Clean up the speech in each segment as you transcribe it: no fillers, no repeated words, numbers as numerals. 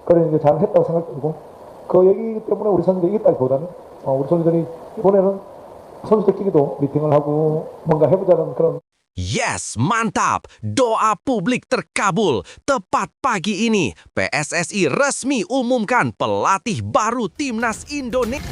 그런 이제 잘했다고 생각되고 그 얘기 때문에 우리 선수들이 이겼다기보다는 우리 선수들이 이번에는 선수들끼리도 미팅을 하고 뭔가 해보자는 그런. Yes, mantap! Doa publik terkabul. Tepat pagi ini, PSSI resmi umumkan pelatih baru Timnas Indonesia.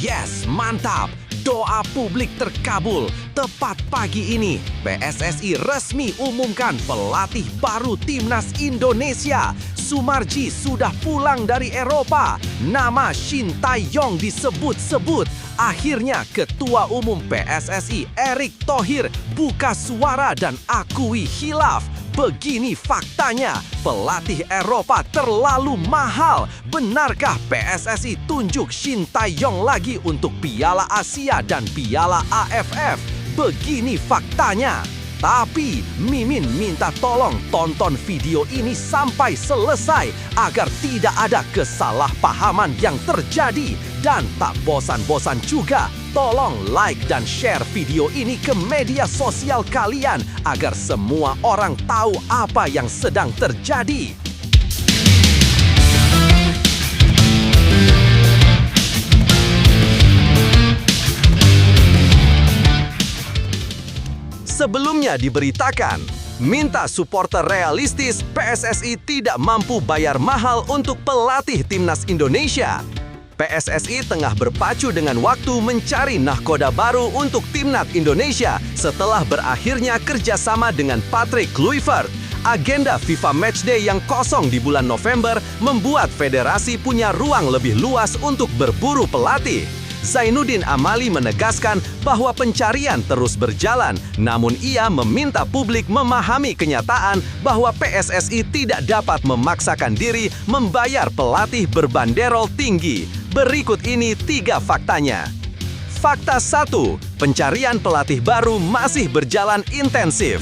Yes, mantap! Doa publik terkabul. Tepat pagi ini, PSSI resmi umumkan pelatih baru Timnas Indonesia. Sumarji sudah pulang dari Eropa. Nama Shin Tae-yong disebut-sebut. Akhirnya Ketua Umum PSSI Erick Thohir buka suara dan akui khilaf. Begini faktanya, pelatih Eropa terlalu mahal. Benarkah PSSI tunjuk Shin Tae-yong lagi untuk Piala Asia dan Piala AFF? Begini faktanya. Tapi Mimin minta tolong tonton video ini sampai selesai agar tidak ada kesalahpahaman yang terjadi. Dan tak bosan-bosan juga, tolong like dan share video ini ke media sosial kalian agar semua orang tahu apa yang sedang terjadi. Sebelumnya diberitakan, minta supporter realistis, PSSI tidak mampu bayar mahal untuk pelatih Timnas Indonesia. PSSI tengah berpacu dengan waktu mencari nahkoda baru untuk Timnas Indonesia setelah berakhirnya kerjasama dengan Patrick Kluivert. Agenda FIFA Matchday yang kosong di bulan November membuat federasi punya ruang lebih luas untuk berburu pelatih. Zainuddin Amali menegaskan bahwa pencarian terus berjalan, namun ia meminta publik memahami kenyataan bahwa PSSI tidak dapat memaksakan diri membayar pelatih berbanderol tinggi. Berikut ini 3 faktanya. Fakta 1, pencarian pelatih baru masih berjalan intensif.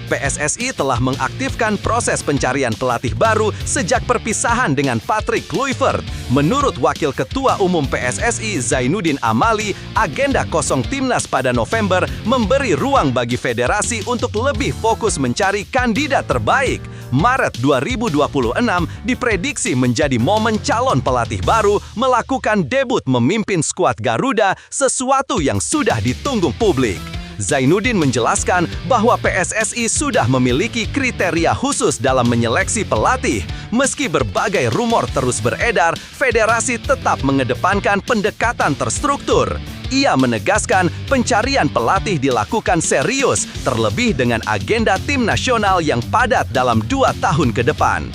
PSSI telah mengaktifkan proses pencarian pelatih baru sejak perpisahan dengan Patrick Kluivert. Menurut Wakil Ketua Umum PSSI Zainuddin Amali, agenda kosong Timnas pada November memberi ruang bagi federasi untuk lebih fokus mencari kandidat terbaik. Maret 2026 diprediksi menjadi momen calon pelatih baru melakukan debut memimpin skuad Garuda, sesuatu yang sudah ditunggu publik. Zainuddin menjelaskan bahwa PSSI sudah memiliki kriteria khusus dalam menyeleksi pelatih. Meski berbagai rumor terus beredar, federasi tetap mengedepankan pendekatan terstruktur. Ia menegaskan pencarian pelatih dilakukan serius, terlebih dengan agenda tim nasional yang padat dalam 2 tahun ke depan.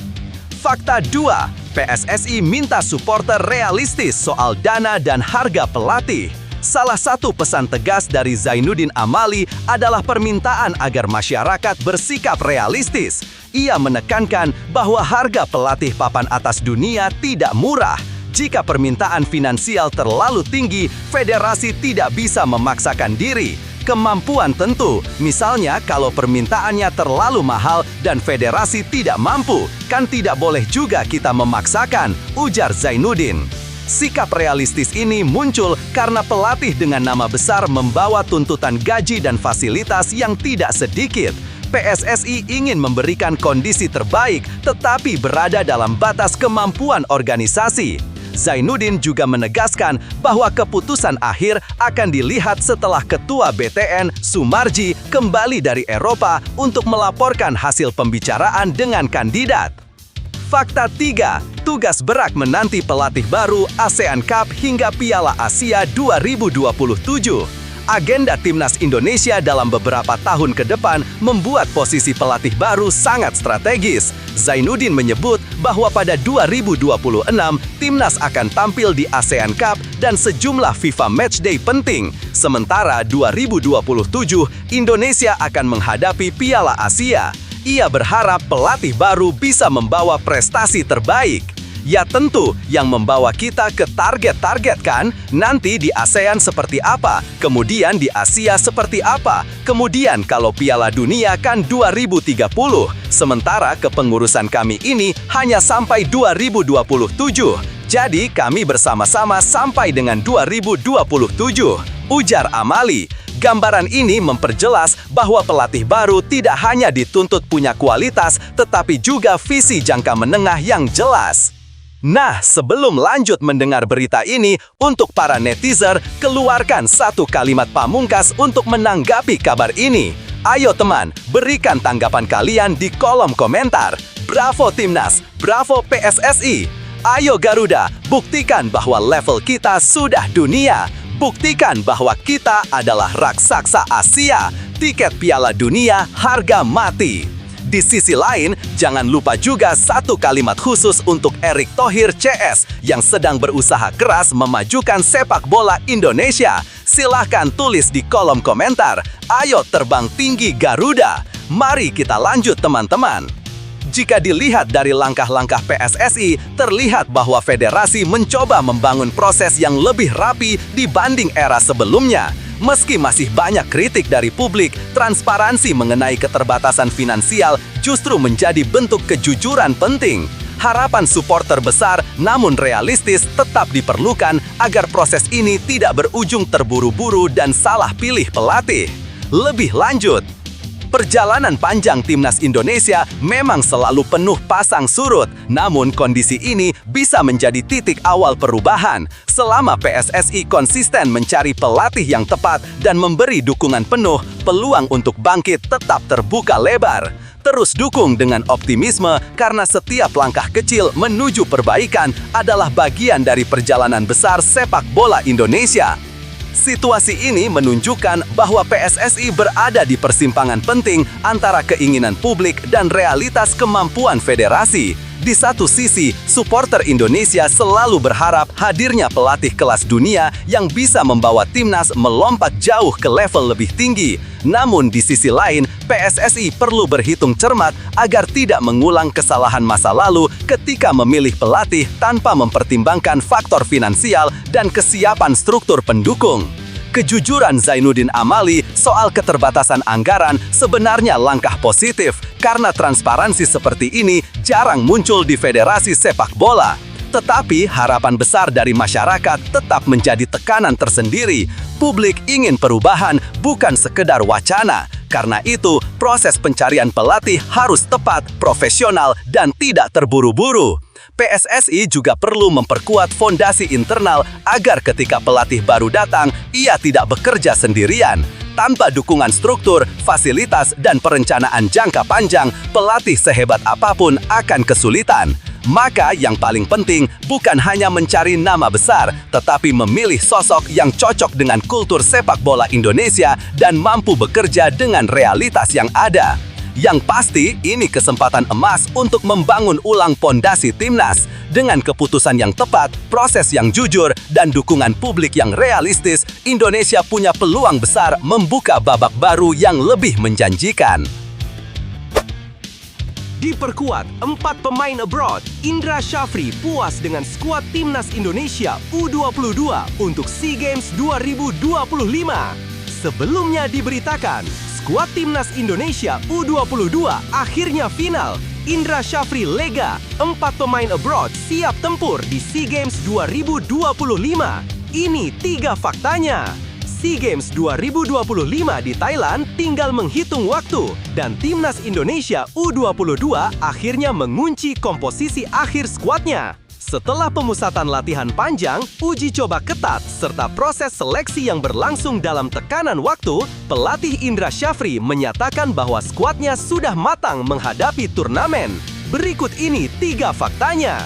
Fakta 2, PSSI minta supporter realistis soal dana dan harga pelatih. Salah satu pesan tegas dari Zainuddin Amali adalah permintaan agar masyarakat bersikap realistis. Ia menekankan bahwa harga pelatih papan atas dunia tidak murah. Jika permintaan finansial terlalu tinggi, federasi tidak bisa memaksakan diri. Kemampuan tentu, misalnya kalau permintaannya terlalu mahal dan federasi tidak mampu, kan tidak boleh juga kita memaksakan, ujar Zainuddin. Sikap realistis ini muncul karena pelatih dengan nama besar membawa tuntutan gaji dan fasilitas yang tidak sedikit. PSSI ingin memberikan kondisi terbaik tetapi berada dalam batas kemampuan organisasi. Zainuddin juga menegaskan bahwa keputusan akhir akan dilihat setelah Ketua BTN, Sumarji, kembali dari Eropa untuk melaporkan hasil pembicaraan dengan kandidat. Fakta 3, tugas berat menanti pelatih baru ASEAN Cup hingga Piala Asia 2027. Agenda Timnas Indonesia dalam beberapa tahun ke depan membuat posisi pelatih baru sangat strategis. Zainuddin menyebut bahwa pada 2026 Timnas akan tampil di ASEAN Cup dan sejumlah FIFA Matchday penting. Sementara 2027 Indonesia akan menghadapi Piala Asia. Ia berharap pelatih baru bisa membawa prestasi terbaik. Ya tentu, yang membawa kita ke target-target kan? Nanti di ASEAN seperti apa? Kemudian di Asia seperti apa? Kemudian kalau Piala Dunia kan 2030. Sementara kepengurusan kami ini hanya sampai 2027. Jadi kami bersama-sama sampai dengan 2027. Ujar Amali. Gambaran ini memperjelas bahwa pelatih baru tidak hanya dituntut punya kualitas, tetapi juga visi jangka menengah yang jelas. Nah, sebelum lanjut mendengar berita ini, untuk para netizen, keluarkan satu kalimat pamungkas untuk menanggapi kabar ini. Ayo teman, berikan tanggapan kalian di kolom komentar. Bravo Timnas, bravo PSSI. Ayo Garuda, buktikan bahwa level kita sudah dunia. Buktikan bahwa kita adalah raksasa Asia. Tiket Piala Dunia harga mati. Di sisi lain, jangan lupa juga satu kalimat khusus untuk Erick Thohir CS yang sedang berusaha keras memajukan sepak bola Indonesia. Silahkan tulis di kolom komentar. Ayo terbang tinggi Garuda. Mari kita lanjut teman-teman. Jika dilihat dari langkah-langkah PSSI, terlihat bahwa federasi mencoba membangun proses yang lebih rapi dibanding era sebelumnya. Meski masih banyak kritik dari publik, transparansi mengenai keterbatasan finansial justru menjadi bentuk kejujuran penting. Harapan supporter besar namun realistis tetap diperlukan agar proses ini tidak berujung terburu-buru dan salah pilih pelatih. Lebih lanjut, perjalanan panjang Timnas Indonesia memang selalu penuh pasang surut, namun kondisi ini bisa menjadi titik awal perubahan. Selama PSSI konsisten mencari pelatih yang tepat dan memberi dukungan penuh, peluang untuk bangkit tetap terbuka lebar. Terus dukung dengan optimisme karena setiap langkah kecil menuju perbaikan adalah bagian dari perjalanan besar sepak bola Indonesia. Situasi ini menunjukkan bahwa PSSI berada di persimpangan penting antara keinginan publik dan realitas kemampuan federasi. Di satu sisi, supporter Indonesia selalu berharap hadirnya pelatih kelas dunia yang bisa membawa timnas melompat jauh ke level lebih tinggi. Namun di sisi lain, PSSI perlu berhitung cermat agar tidak mengulang kesalahan masa lalu ketika memilih pelatih tanpa mempertimbangkan faktor finansial dan kesiapan struktur pendukung. Kejujuran Zainuddin Amali soal keterbatasan anggaran sebenarnya langkah positif karena transparansi seperti ini jarang muncul di federasi sepak bola. Tetapi harapan besar dari masyarakat tetap menjadi tekanan tersendiri. Publik ingin perubahan, bukan sekedar wacana. Karena itu, proses pencarian pelatih harus tepat, profesional, dan tidak terburu-buru. PSSI juga perlu memperkuat fondasi internal agar ketika pelatih baru datang, ia tidak bekerja sendirian. Tanpa dukungan struktur, fasilitas, dan perencanaan jangka panjang, pelatih sehebat apapun akan kesulitan. Maka yang paling penting bukan hanya mencari nama besar, tetapi memilih sosok yang cocok dengan kultur sepak bola Indonesia dan mampu bekerja dengan realitas yang ada. Yang pasti, ini kesempatan emas untuk membangun ulang pondasi timnas. Dengan keputusan yang tepat, proses yang jujur, dan dukungan publik yang realistis, Indonesia punya peluang besar membuka babak baru yang lebih menjanjikan. Diperkuat 4 pemain abroad, Indra Syafri puas dengan skuad Timnas Indonesia U22 untuk SEA Games 2025. Sebelumnya diberitakan, skuad Timnas Indonesia U22 akhirnya final. Indra Syafri lega, 4 pemain abroad siap tempur di SEA Games 2025. Ini 3 faktanya. SEA Games 2025 di Thailand tinggal menghitung waktu dan Timnas Indonesia U22 akhirnya mengunci komposisi akhir skuadnya. Setelah pemusatan latihan panjang, uji coba ketat, serta proses seleksi yang berlangsung dalam tekanan waktu, pelatih Indra Syafri menyatakan bahwa skuadnya sudah matang menghadapi turnamen. Berikut ini 3 faktanya.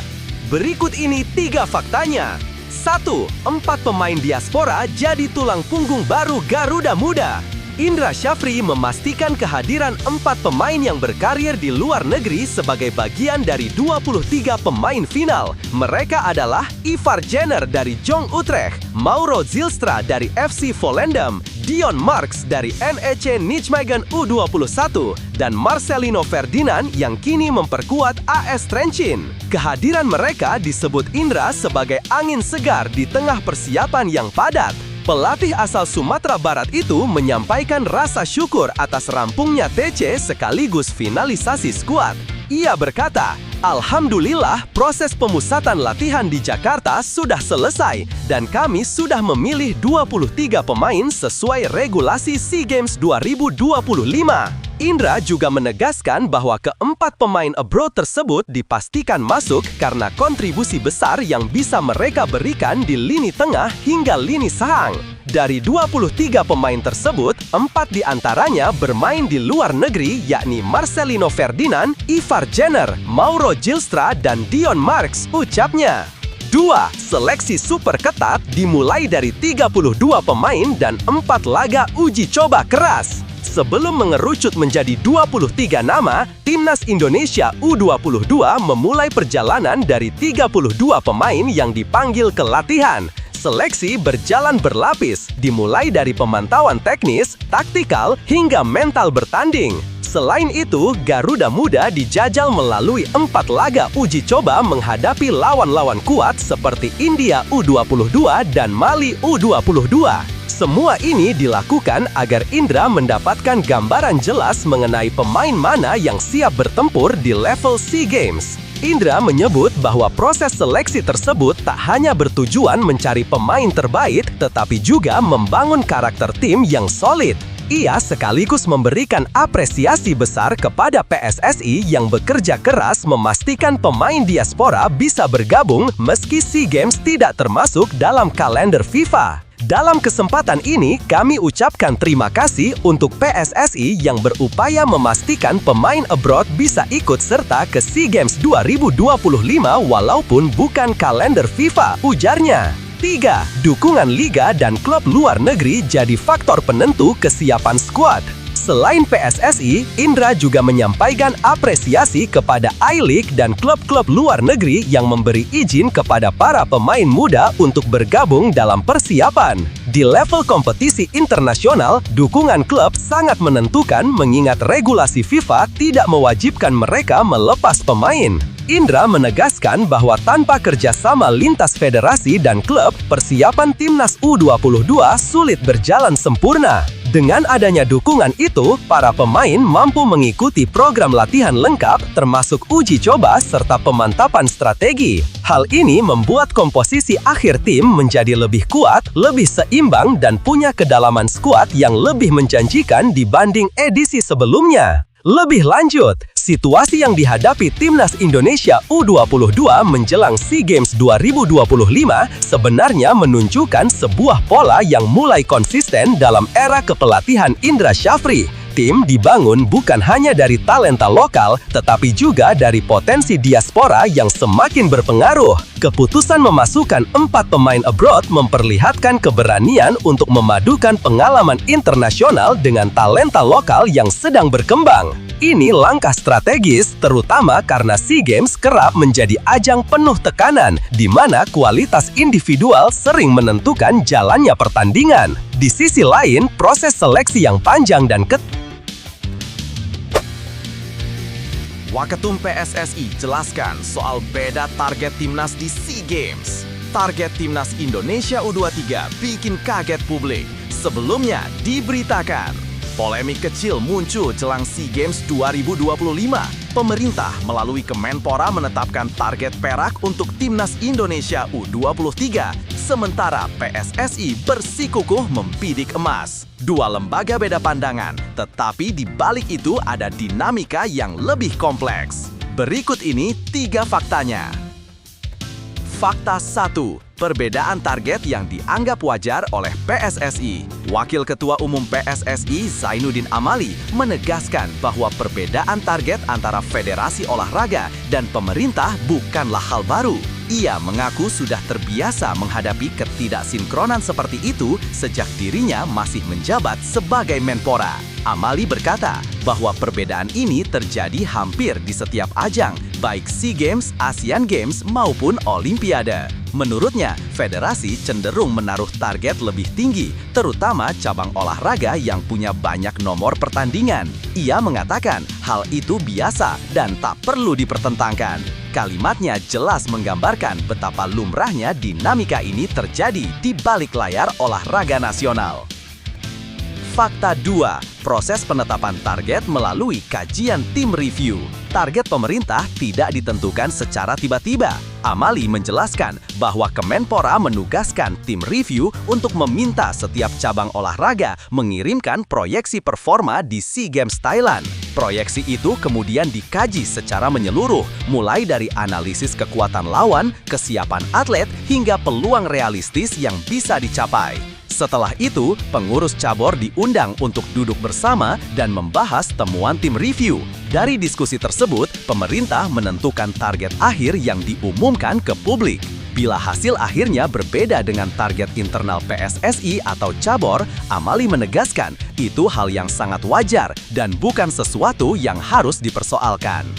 1. 4 pemain diaspora jadi tulang punggung baru Garuda Muda. Indra Syafri memastikan kehadiran 4 pemain yang berkarir di luar negeri sebagai bagian dari 23 pemain final. Mereka adalah Ivar Jenner dari Jong Utrecht, Mauro Zylstra dari FC Volendam, Dion Marks dari NEC Nijmegen U21, dan Marcelino Ferdinand yang kini memperkuat AS Trencin. Kehadiran mereka disebut Indra sebagai angin segar di tengah persiapan yang padat. Pelatih asal Sumatera Barat itu menyampaikan rasa syukur atas rampungnya TC sekaligus finalisasi skuad. Ia berkata, "Alhamdulillah, proses pemusatan latihan di Jakarta sudah selesai dan kami sudah memilih 23 pemain sesuai regulasi SEA Games 2025. Indra juga menegaskan bahwa keempat pemain abroad tersebut dipastikan masuk karena kontribusi besar yang bisa mereka berikan di lini tengah hingga lini serang. Dari 23 pemain tersebut, 4 diantaranya bermain di luar negeri, yakni Marcelino Ferdinand, Ivar Jenner, Mauro Zylstra, dan Dion Marks, ucapnya. 2. Seleksi super ketat dimulai dari 32 pemain dan 4 laga uji coba keras. Sebelum mengerucut menjadi 23 nama, Timnas Indonesia U22 memulai perjalanan dari 32 pemain yang dipanggil ke latihan. Seleksi berjalan berlapis, dimulai dari pemantauan teknis, taktikal, hingga mental bertanding. Selain itu, Garuda Muda dijajal melalui 4 laga uji coba menghadapi lawan-lawan kuat seperti India U22 dan Mali U22. Semua ini dilakukan agar Indra mendapatkan gambaran jelas mengenai pemain mana yang siap bertempur di level SEA Games. Indra menyebut bahwa proses seleksi tersebut tak hanya bertujuan mencari pemain terbaik, tetapi juga membangun karakter tim yang solid. Ia sekaligus memberikan apresiasi besar kepada PSSI yang bekerja keras memastikan pemain diaspora bisa bergabung meski SEA Games tidak termasuk dalam kalender FIFA. Dalam kesempatan ini, kami ucapkan terima kasih untuk PSSI yang berupaya memastikan pemain abroad bisa ikut serta ke SEA Games 2025 walaupun bukan kalender FIFA, ujarnya. 3. Dukungan liga dan klub luar negeri jadi faktor penentu kesiapan skuad. Selain PSSI, Indra juga menyampaikan apresiasi kepada I-League dan klub-klub luar negeri yang memberi izin kepada para pemain muda untuk bergabung dalam persiapan. Di level kompetisi internasional, dukungan klub sangat menentukan mengingat regulasi FIFA tidak mewajibkan mereka melepas pemain. Indra menegaskan bahwa tanpa kerjasama lintas federasi dan klub, persiapan Timnas U22 sulit berjalan sempurna. Dengan adanya dukungan itu, para pemain mampu mengikuti program latihan lengkap termasuk uji coba serta pemantapan strategi. Hal ini membuat komposisi akhir tim menjadi lebih kuat, lebih seimbang, dan punya kedalaman skuad yang lebih menjanjikan dibanding edisi sebelumnya. Lebih lanjut, situasi yang dihadapi Timnas Indonesia U22 menjelang SEA Games 2025 sebenarnya menunjukkan sebuah pola yang mulai konsisten dalam era kepelatihan Indra Syafri. Tim dibangun bukan hanya dari talenta lokal, tetapi juga dari potensi diaspora yang semakin berpengaruh. Keputusan memasukkan 4 pemain abroad memperlihatkan keberanian untuk memadukan pengalaman internasional dengan talenta lokal yang sedang berkembang. Ini langkah strategis, terutama karena SEA Games kerap menjadi ajang penuh tekanan, di mana kualitas individual sering menentukan jalannya pertandingan. Di sisi lain, proses seleksi yang panjang dan Waketum PSSI jelaskan soal beda target timnas di SEA Games. Target timnas Indonesia U23 bikin kaget publik. Sebelumnya diberitakan, polemik kecil muncul jelang SEA Games 2025. Pemerintah melalui Kemenpora menetapkan target perak untuk timnas Indonesia U23, sementara PSSI bersikukuh membidik emas. Dua lembaga beda pandangan, tetapi di balik itu ada dinamika yang lebih kompleks. Berikut ini 3 faktanya. Fakta 1. Perbedaan target yang dianggap wajar oleh PSSI. Wakil Ketua Umum PSSI Zainuddin Amali menegaskan bahwa perbedaan target antara Federasi Olahraga dan pemerintah bukanlah hal baru. Ia mengaku sudah terbiasa menghadapi ketidaksinkronan seperti itu sejak dirinya masih menjabat sebagai Menpora. Amali berkata bahwa perbedaan ini terjadi hampir di setiap ajang, baik SEA Games, Asian Games maupun Olimpiade. Menurutnya, federasi cenderung menaruh target lebih tinggi, terutama cabang olahraga yang punya banyak nomor pertandingan. Ia mengatakan hal itu biasa dan tak perlu dipertentangkan. Kalimatnya jelas menggambarkan betapa lumrahnya dinamika ini terjadi di balik layar olahraga nasional. Fakta 2. Proses penetapan target melalui kajian tim review. Target pemerintah tidak ditentukan secara tiba-tiba. Amali menjelaskan bahwa Kemenpora menugaskan tim review untuk meminta setiap cabang olahraga mengirimkan proyeksi performa di SEA Games Thailand. Proyeksi itu kemudian dikaji secara menyeluruh, mulai dari analisis kekuatan lawan, kesiapan atlet, hingga peluang realistis yang bisa dicapai. Setelah itu, pengurus cabur diundang untuk duduk bersama dan membahas temuan tim review. Dari diskusi tersebut, pemerintah menentukan target akhir yang diumumkan ke publik. Bila hasil akhirnya berbeda dengan target internal PSSI atau cabur, Amali menegaskan itu hal yang sangat wajar dan bukan sesuatu yang harus dipersoalkan.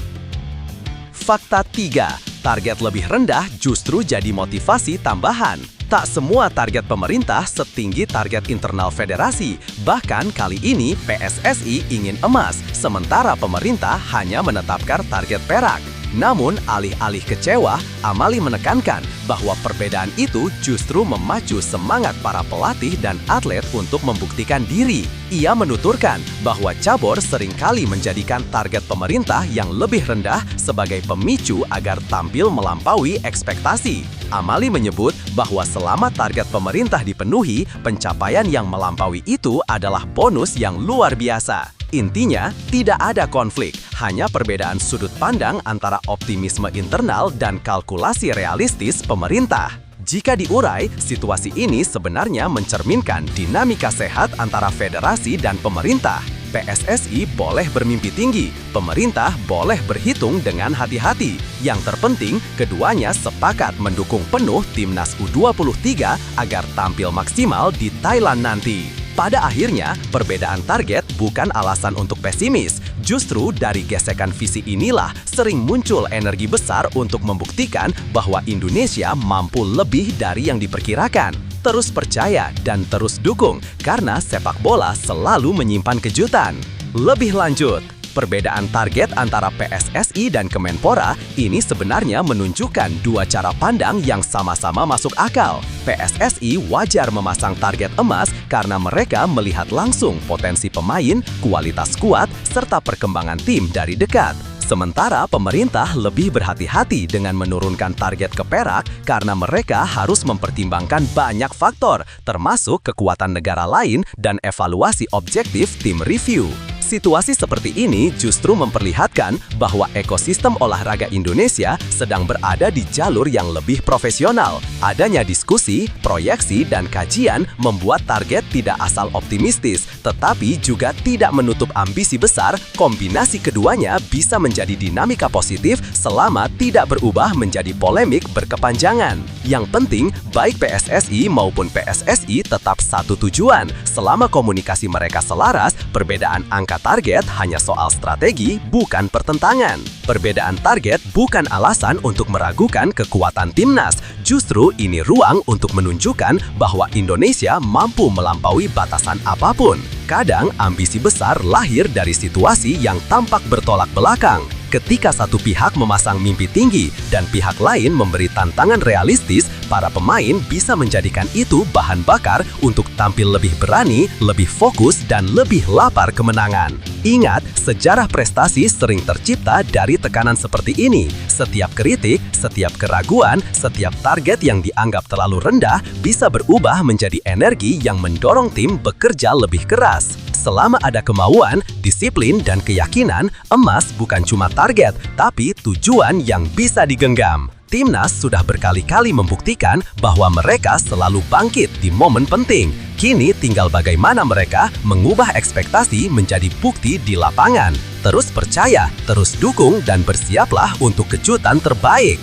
Fakta 3. Target lebih rendah justru jadi motivasi tambahan. Tak semua target pemerintah setinggi target internal federasi. Bahkan kali ini PSSI ingin emas, sementara pemerintah hanya menetapkan target perak. Namun, alih-alih kecewa, Amali menekankan bahwa perbedaan itu justru memacu semangat para pelatih dan atlet untuk membuktikan diri. Ia menuturkan bahwa cabur seringkali menjadikan target pemerintah yang lebih rendah sebagai pemicu agar tampil melampaui ekspektasi. Amali menyebut bahwa selama target pemerintah dipenuhi, pencapaian yang melampaui itu adalah bonus yang luar biasa. Intinya, tidak ada konflik, hanya perbedaan sudut pandang antara optimisme internal dan kalkulasi realistis pemerintah. Jika diurai, situasi ini sebenarnya mencerminkan dinamika sehat antara federasi dan pemerintah. PSSI boleh bermimpi tinggi, pemerintah boleh berhitung dengan hati-hati. Yang terpenting, keduanya sepakat mendukung penuh timnas U23 agar tampil maksimal di Thailand nanti. Pada akhirnya, perbedaan target bukan alasan untuk pesimis. Justru dari gesekan visi inilah sering muncul energi besar untuk membuktikan bahwa Indonesia mampu lebih dari yang diperkirakan. Terus percaya dan terus dukung, karena sepak bola selalu menyimpan kejutan. Lebih lanjut, perbedaan target antara PSSI dan Kemenpora ini sebenarnya menunjukkan dua cara pandang yang sama-sama masuk akal. PSSI wajar memasang target emas karena mereka melihat langsung potensi pemain, kualitas skuad, serta perkembangan tim dari dekat. Sementara pemerintah lebih berhati-hati dengan menurunkan target ke perak karena mereka harus mempertimbangkan banyak faktor, termasuk kekuatan negara lain dan evaluasi objektif tim review. Situasi seperti ini justru memperlihatkan bahwa ekosistem olahraga Indonesia sedang berada di jalur yang lebih profesional. Adanya diskusi, proyeksi, dan kajian membuat target tidak asal optimistis, tetapi juga tidak menutup ambisi besar. Kombinasi keduanya bisa menjadi dinamika positif selama tidak berubah menjadi polemik berkepanjangan. Yang penting, baik PSSI maupun PSSI tetap satu tujuan. Selama komunikasi mereka selaras, perbedaan angka target hanya soal strategi, bukan pertentangan. Perbedaan target bukan alasan untuk meragukan kekuatan timnas. Justru ini ruang untuk menunjukkan bahwa Indonesia mampu melampaui batasan apapun. Kadang ambisi besar lahir dari situasi yang tampak bertolak belakang. Ketika satu pihak memasang mimpi tinggi dan pihak lain memberi tantangan realistis, para pemain bisa menjadikan itu bahan bakar untuk tampil lebih berani, lebih fokus, dan lebih lapar kemenangan. Ingat, sejarah prestasi sering tercipta dari tekanan seperti ini. Setiap kritik, setiap keraguan, setiap target yang dianggap terlalu rendah bisa berubah menjadi energi yang mendorong tim bekerja lebih keras. Selama ada kemauan, disiplin, dan keyakinan, emas bukan cuma target, tapi tujuan yang bisa digenggam. Timnas sudah berkali-kali membuktikan bahwa mereka selalu bangkit di momen penting. Kini tinggal bagaimana mereka mengubah ekspektasi menjadi bukti di lapangan. Terus percaya, terus dukung, dan bersiaplah untuk kejutan terbaik.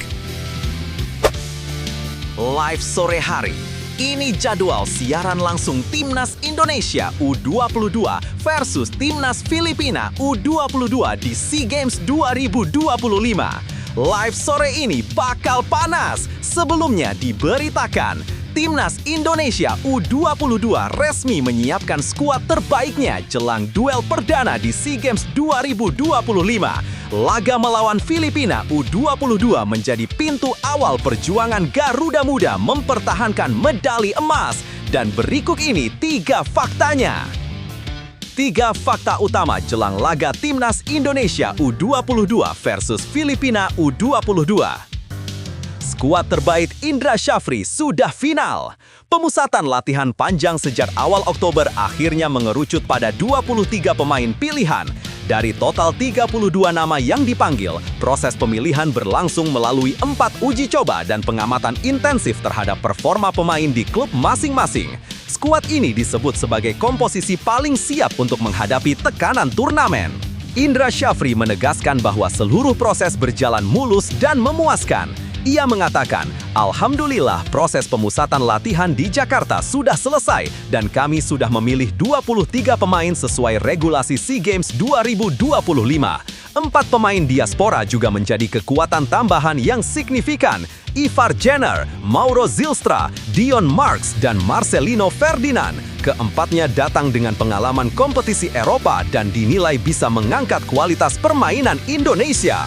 live sore hari. Ini jadwal siaran langsung Timnas Indonesia U22 versus Timnas Filipina U22 di SEA Games 2025. Live sore ini bakal panas. Sebelumnya diberitakan, Timnas Indonesia U22 resmi menyiapkan skuad terbaiknya jelang duel perdana di SEA Games 2025. Laga melawan Filipina U22 menjadi pintu awal perjuangan Garuda Muda mempertahankan medali emas. Dan berikut ini 3 faktanya. 3 fakta utama jelang laga Timnas Indonesia U22 versus Filipina U22. Skuad terbaik Indra Syafri sudah final. Pemusatan latihan panjang sejak awal Oktober akhirnya mengerucut pada 23 pemain pilihan. Dari total 32 nama yang dipanggil, proses pemilihan berlangsung melalui 4 uji coba dan pengamatan intensif terhadap performa pemain di klub masing-masing. Skuad ini disebut sebagai komposisi paling siap untuk menghadapi tekanan turnamen. Indra Syafri menegaskan bahwa seluruh proses berjalan mulus dan memuaskan. Ia mengatakan, "Alhamdulillah proses pemusatan latihan di Jakarta sudah selesai dan kami sudah memilih 23 pemain sesuai regulasi SEA Games 2025. 4 pemain diaspora juga menjadi kekuatan tambahan yang signifikan. Ivar Jenner, Mauro Zylstra, Dion Marks, dan Marcelino Ferdinand. Keempatnya datang dengan pengalaman kompetisi Eropa dan dinilai bisa mengangkat kualitas permainan Indonesia."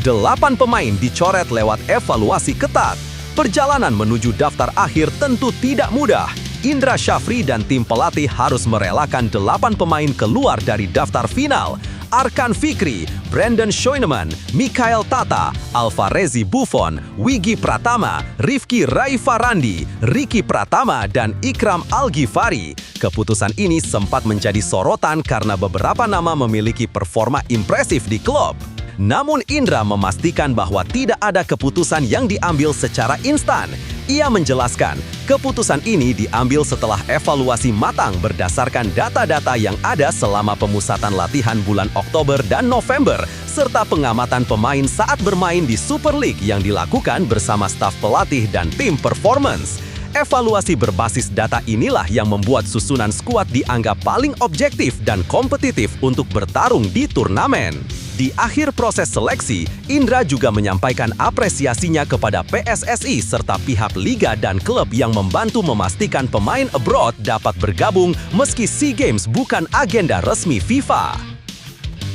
8 pemain dicoret lewat evaluasi ketat. Perjalanan menuju daftar akhir tentu tidak mudah. Indra Syafri dan tim pelatih harus merelakan 8 pemain keluar dari daftar final. Arkan Fikri, Brandon Scheunemann, Mikael Tata, Alvarezi Buffon, Wigi Pratama, Rifki Raifarandi, Ricky Pratama, dan Ikram Al-Ghifari. Keputusan ini sempat menjadi sorotan karena beberapa nama memiliki performa impresif di klub. Namun Indra memastikan bahwa tidak ada keputusan yang diambil secara instan. Ia menjelaskan, keputusan ini diambil setelah evaluasi matang berdasarkan data-data yang ada selama pemusatan latihan bulan Oktober dan November, serta pengamatan pemain saat bermain di Super League yang dilakukan bersama staf pelatih dan tim performance. Evaluasi berbasis data inilah yang membuat susunan skuad dianggap paling objektif dan kompetitif untuk bertarung di turnamen. Di akhir proses seleksi, Indra juga menyampaikan apresiasinya kepada PSSI serta pihak liga dan klub yang membantu memastikan pemain abroad dapat bergabung meski SEA Games bukan agenda resmi FIFA.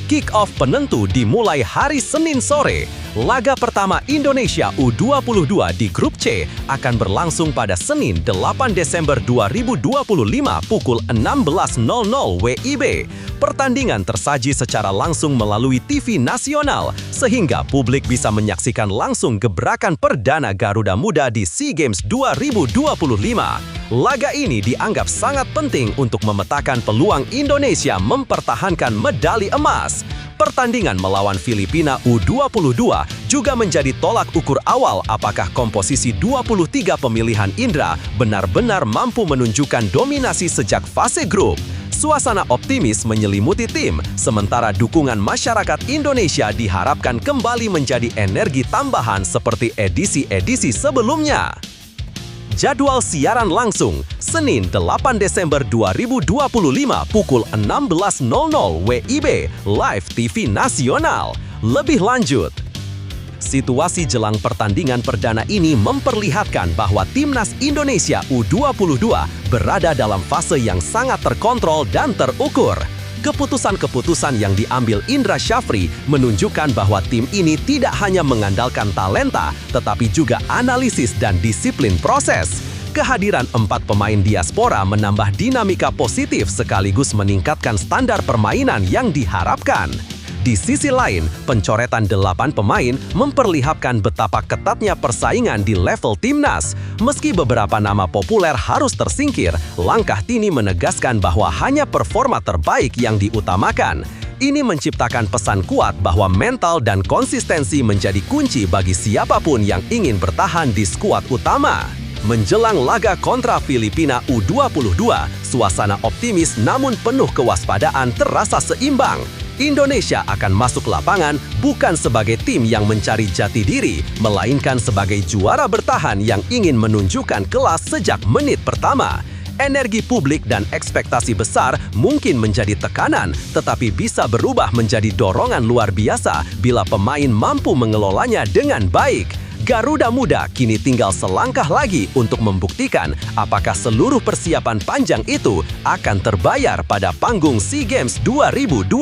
Kick-off penentu dimulai hari Senin sore. Laga pertama Indonesia U22 di Grup C akan berlangsung pada Senin 8 Desember 2025 pukul 16.00 WIB. Pertandingan tersaji secara langsung melalui TV nasional, sehingga publik bisa menyaksikan langsung gebrakan perdana Garuda Muda di SEA Games 2025. Laga ini dianggap sangat penting untuk memetakan peluang Indonesia mempertahankan medali emas. Pertandingan melawan Filipina U22 juga menjadi tolak ukur awal apakah komposisi 23 pemilihan Indra benar-benar mampu menunjukkan dominasi sejak fase grup. Suasana optimis menyelimuti tim, sementara dukungan masyarakat Indonesia diharapkan kembali menjadi energi tambahan seperti edisi-edisi sebelumnya. Jadwal siaran langsung, Senin 8 Desember 2025 pukul 16.00 WIB, live TV nasional. Lebih lanjut, situasi jelang pertandingan perdana ini memperlihatkan bahwa Timnas Indonesia U22 berada dalam fase yang sangat terkontrol dan terukur. Keputusan-keputusan yang diambil Indra Syafri menunjukkan bahwa tim ini tidak hanya mengandalkan talenta, tetapi juga analisis dan disiplin proses. Kehadiran 4 pemain diaspora menambah dinamika positif sekaligus meningkatkan standar permainan yang diharapkan. Di sisi lain, pencoretan 8 pemain memperlihatkan betapa ketatnya persaingan di level timnas. Meski beberapa nama populer harus tersingkir, langkah Tini menegaskan bahwa hanya performa terbaik yang diutamakan. Ini menciptakan pesan kuat bahwa mental dan konsistensi menjadi kunci bagi siapapun yang ingin bertahan di skuad utama. Menjelang laga kontra Filipina U22, suasana optimis namun penuh kewaspadaan terasa seimbang. Indonesia akan masuk lapangan bukan sebagai tim yang mencari jati diri, melainkan sebagai juara bertahan yang ingin menunjukkan kelas sejak menit pertama. Energi publik dan ekspektasi besar mungkin menjadi tekanan, tetapi bisa berubah menjadi dorongan luar biasa bila pemain mampu mengelolanya dengan baik. Garuda Muda kini tinggal selangkah lagi untuk membuktikan apakah seluruh persiapan panjang itu akan terbayar pada panggung SEA Games 2025.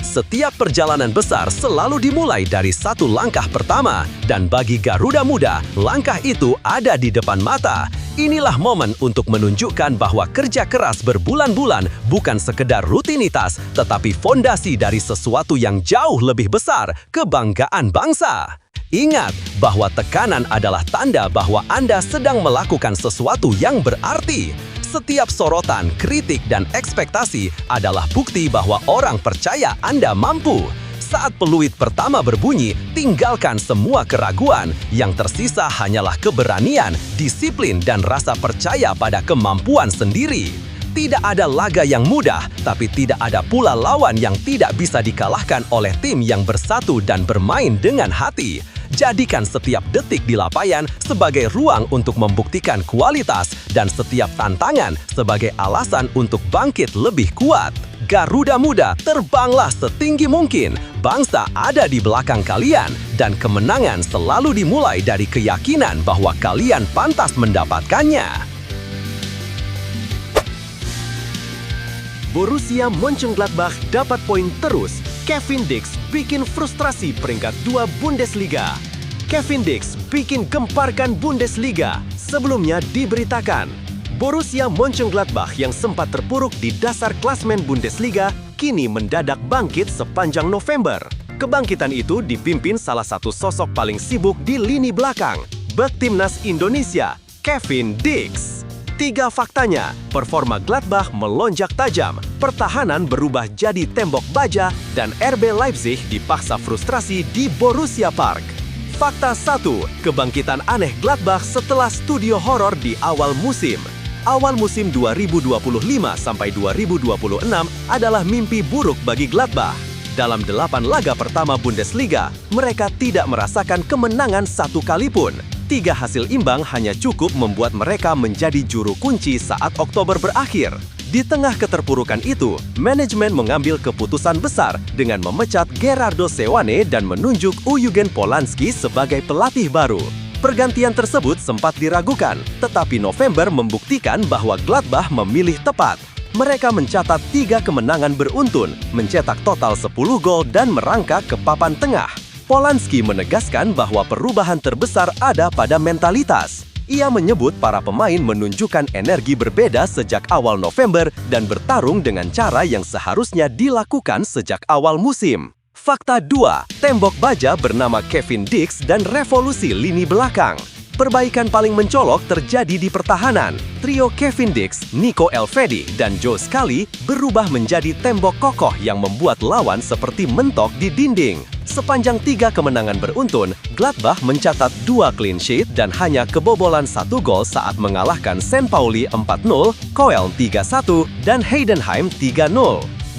Setiap perjalanan besar selalu dimulai dari satu langkah pertama, dan bagi Garuda Muda, langkah itu ada di depan mata. Inilah momen untuk menunjukkan bahwa kerja keras berbulan-bulan bukan sekedar rutinitas, tetapi fondasi dari sesuatu yang jauh lebih besar, kebanggaan bangsa. Ingat bahwa tekanan adalah tanda bahwa Anda sedang melakukan sesuatu yang berarti. Setiap sorotan, kritik, dan ekspektasi adalah bukti bahwa orang percaya Anda mampu. Saat peluit pertama berbunyi, tinggalkan semua keraguan. Yang tersisa hanyalah keberanian, disiplin, dan rasa percaya pada kemampuan sendiri. Tidak ada laga yang mudah, tapi tidak ada pula lawan yang tidak bisa dikalahkan oleh tim yang bersatu dan bermain dengan hati. Jadikan setiap detik di lapangan sebagai ruang untuk membuktikan kualitas dan setiap tantangan sebagai alasan untuk bangkit lebih kuat. Garuda Muda, terbanglah setinggi mungkin. Bangsa ada di belakang kalian dan kemenangan selalu dimulai dari keyakinan bahwa kalian pantas mendapatkannya. Borussia Mönchengladbach dapat poin terus. Kevin Dix bikin frustrasi peringkat 2 Bundesliga. Kevin Dix bikin gemparkan Bundesliga. Sebelumnya diberitakan, Borussia Mönchengladbach yang sempat terpuruk di dasar klasmen Bundesliga kini mendadak bangkit sepanjang November. Kebangkitan itu dipimpin salah satu sosok paling sibuk di lini belakang, bek timnas Indonesia, Kevin Dix. 3 faktanya, performa Gladbach melonjak tajam, pertahanan berubah jadi tembok baja, dan RB Leipzig dipaksa frustrasi di Borussia Park. Fakta 1, kebangkitan aneh Gladbach setelah studio horor di awal musim. Awal musim 2025 sampai 2026 adalah mimpi buruk bagi Gladbach. Dalam 8 laga pertama Bundesliga, mereka tidak merasakan kemenangan satu kali pun. 3 hasil imbang hanya cukup membuat mereka menjadi juru kunci saat Oktober berakhir. Di tengah keterpurukan itu, manajemen mengambil keputusan besar dengan memecat Gerardo Seoane dan menunjuk Eugen Polanski sebagai pelatih baru. Pergantian tersebut sempat diragukan, tetapi November membuktikan bahwa Gladbach memilih tepat. Mereka mencatat 3 kemenangan beruntun, mencetak total 10 gol dan merangkak ke papan tengah. Polanski menegaskan bahwa perubahan terbesar ada pada mentalitas. Ia menyebut para pemain menunjukkan energi berbeda sejak awal November dan bertarung dengan cara yang seharusnya dilakukan sejak awal musim. Fakta 2, tembok baja bernama Kevin Dix dan revolusi lini belakang. Perbaikan paling mencolok terjadi di pertahanan. Trio Kevin Dix, Nico Elvedi, dan Joe Scully berubah menjadi tembok kokoh yang membuat lawan seperti mentok di dinding. Sepanjang 3 kemenangan beruntun, Gladbach mencatat 2 clean sheet dan hanya kebobolan 1 gol saat mengalahkan St. Pauli 4-0, Köln 3-1, dan Heidenheim 3-0.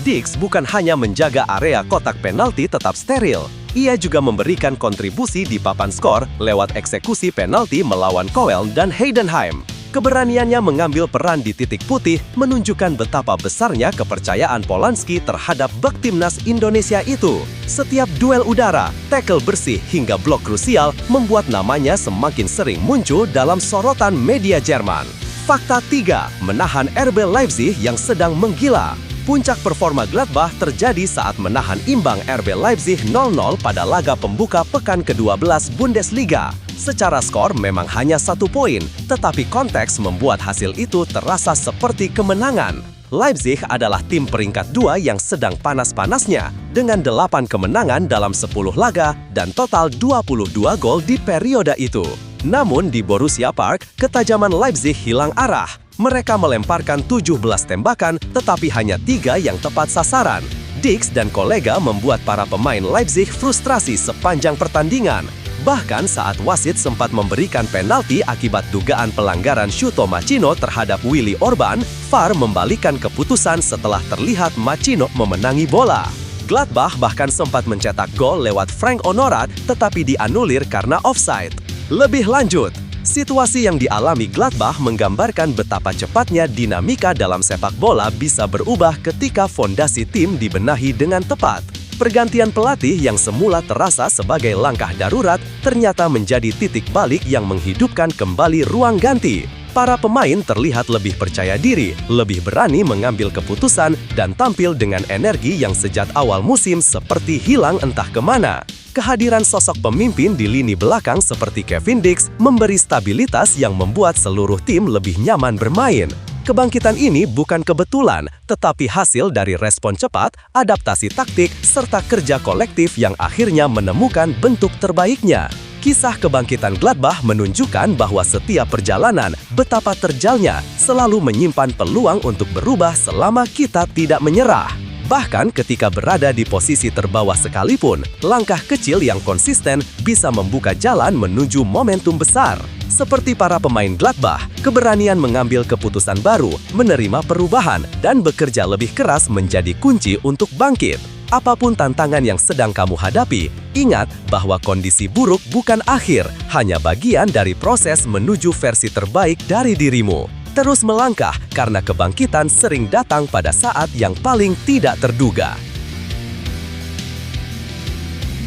Dix bukan hanya menjaga area kotak penalti tetap steril. Ia juga memberikan kontribusi di papan skor lewat eksekusi penalti melawan Köln dan Heidenheim. Keberaniannya mengambil peran di titik putih menunjukkan betapa besarnya kepercayaan Polanski terhadap bek timnas Indonesia itu. Setiap duel udara, tackle bersih hingga blok krusial membuat namanya semakin sering muncul dalam sorotan media Jerman. Fakta 3, menahan RB Leipzig yang sedang menggila. Puncak performa Gladbach terjadi saat menahan imbang RB Leipzig 0-0 pada laga pembuka pekan ke-12 Bundesliga. Secara skor memang hanya 1 poin, tetapi konteks membuat hasil itu terasa seperti kemenangan. Leipzig adalah tim peringkat 2 yang sedang panas-panasnya, dengan 8 kemenangan dalam 10 laga dan total 22 gol di periode itu. Namun di Borussia Park, ketajaman Leipzig hilang arah. Mereka melemparkan 17 tembakan, tetapi hanya 3 yang tepat sasaran. Dix dan kolega membuat para pemain Leipzig frustrasi sepanjang pertandingan. Bahkan saat wasit sempat memberikan penalti akibat dugaan pelanggaran Shuto Machino terhadap Willy Orban, VAR membalikan keputusan setelah terlihat Machino memenangi bola. Gladbach bahkan sempat mencetak gol lewat Frank Honorat tetapi dianulir karena offside. Lebih lanjut, situasi yang dialami Gladbach menggambarkan betapa cepatnya dinamika dalam sepak bola bisa berubah ketika fondasi tim dibenahi dengan tepat. Pergantian pelatih yang semula terasa sebagai langkah darurat ternyata menjadi titik balik yang menghidupkan kembali ruang ganti. Para pemain terlihat lebih percaya diri, lebih berani mengambil keputusan, dan tampil dengan energi yang sejak awal musim seperti hilang entah kemana. Kehadiran sosok pemimpin di lini belakang seperti Kevin Dix memberi stabilitas yang membuat seluruh tim lebih nyaman bermain. Kebangkitan ini bukan kebetulan, tetapi hasil dari respon cepat, adaptasi taktik, serta kerja kolektif yang akhirnya menemukan bentuk terbaiknya. Kisah kebangkitan Gladbach menunjukkan bahwa setiap perjalanan, betapa terjalnya, selalu menyimpan peluang untuk berubah selama kita tidak menyerah. Bahkan ketika berada di posisi terbawah sekalipun, langkah kecil yang konsisten bisa membuka jalan menuju momentum besar. Seperti para pemain Gladbach, keberanian mengambil keputusan baru, menerima perubahan, dan bekerja lebih keras menjadi kunci untuk bangkit. Apapun tantangan yang sedang kamu hadapi, ingat bahwa kondisi buruk bukan akhir, hanya bagian dari proses menuju versi terbaik dari dirimu. Terus melangkah karena kebangkitan sering datang pada saat yang paling tidak terduga.